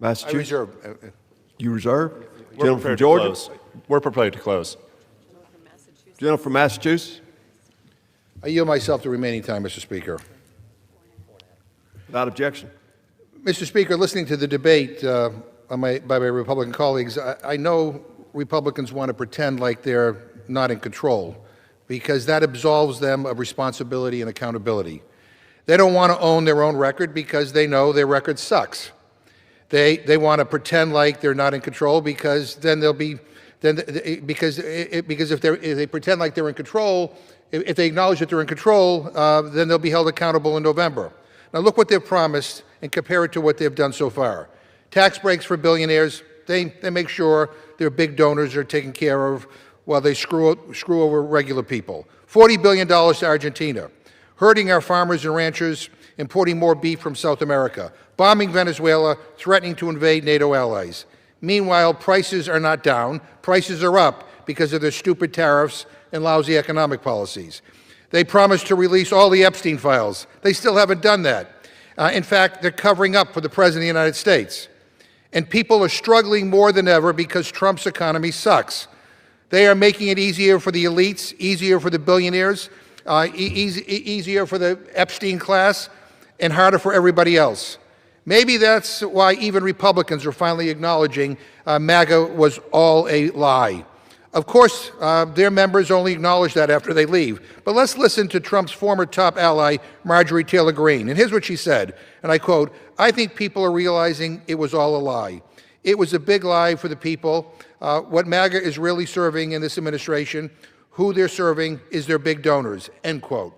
I Massachusetts? reserve. You reserve? We're Gentleman from prepared to Georgia? close. We're prepared to close. Gentleman from Massachusetts? I yield myself the remaining time, Mr. Speaker. Without objection. Mr. Speaker, listening to the debate by my Republican colleagues, I know Republicans want to pretend like they're not in control because that absolves them of responsibility and accountability. They don't want to own their own record because they know their record sucks. They want to pretend like they're not in control because then they'll be because if they pretend like they're in control, if they acknowledge that they're in control, then they'll be held accountable in November. Now look what they've promised and compare it to what they've done so far. Tax breaks for billionaires. They make sure their big donors are taken care of while they screw over regular people. $40 billion to Argentina, hurting our farmers and ranchers, importing more beef from South America, bombing Venezuela, threatening to invade NATO allies. Meanwhile, prices are not down, prices are up because of their stupid tariffs and lousy economic policies. They promised to release all the Epstein files. They still haven't done that. In fact, they're covering up for the President of the United States. And people are struggling more than ever because Trump's economy sucks. They are making it easier for the elites, easier for the billionaires, easier for the Epstein class, and harder for everybody else. Maybe that's why even Republicans are finally acknowledging MAGA was all a lie. Of course, their members only acknowledge that after they leave. But let's listen to Trump's former top ally, Marjorie Taylor Greene. And here's what she said, and I quote, "I think people are realizing it was all a lie. It was a big lie for the people. What MAGA is really serving in this administration, who they're serving is their big donors," end quote.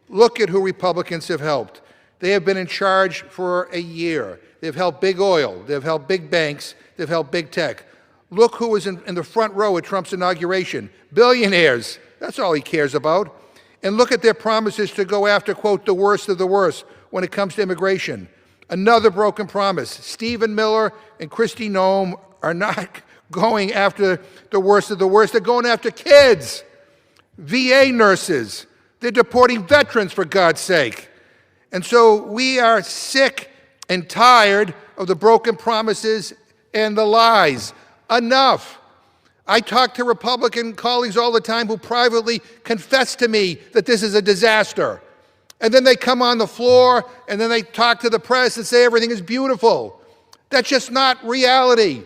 Look at who Republicans have helped. They have been in charge for a year. They've helped big oil. They've helped big banks. They've helped big tech. Look who was in the front row at Trump's inauguration. Billionaires. That's all he cares about. And look at their promises to go after, quote, the worst of the worst when it comes to immigration. Another broken promise. Stephen Miller and Kristi Noem are not going after the worst of the worst. They're going after kids, VA nurses. They're deporting veterans, for God's sake. And so we are sick and tired of the broken promises and the lies. Enough. I talk to Republican colleagues all the time who privately confess to me that this is a disaster. And then they come on the floor and then they talk to the press and say everything is beautiful. That's just not reality.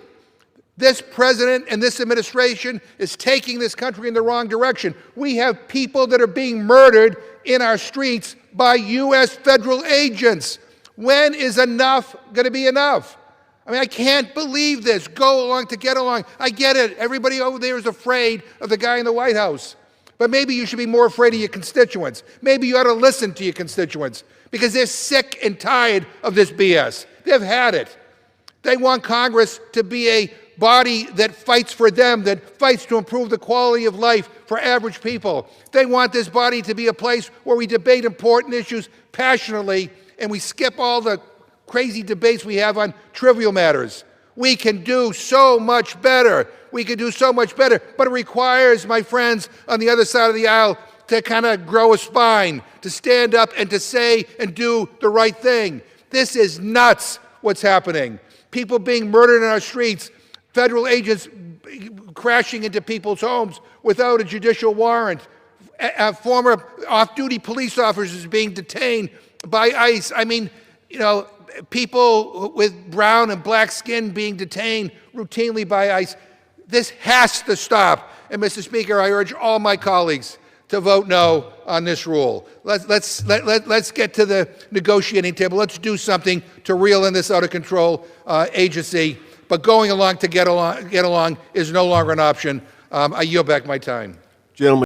This president and this administration is taking this country in the wrong direction. We have people that are being murdered in our streets by U.S. federal agents. When is enough going to be enough? I mean, I can't believe this. Go along to get along. I get it. Everybody over there is afraid of the guy in the White House. But maybe you should be more afraid of your constituents. Maybe you ought to listen to your constituents because they're sick and tired of this BS. They've had it. They want Congress to be a body that fights for them, that fights to improve the quality of life for average people. They want this body to be a place where we debate important issues passionately and we skip all the crazy debates we have on trivial matters. We can do so much better. We can do so much better. But it requires, my friends on the other side of the aisle, to kind of grow a spine, to stand up and to say and do the right thing. This is nuts what's happening. People being murdered in our streets, federal agents crashing into people's homes without a judicial warrant, former off-duty police officers being detained by ICE. I mean, you know, people with brown and black skin being detained routinely by ICE. This has to stop. And Mr. Speaker, I urge all my colleagues to vote no on this rule. Let's get to the negotiating table. Let's do something to reel in this out of control agency. But going along to get along is no longer an option. I yield back my time. Gentlemen.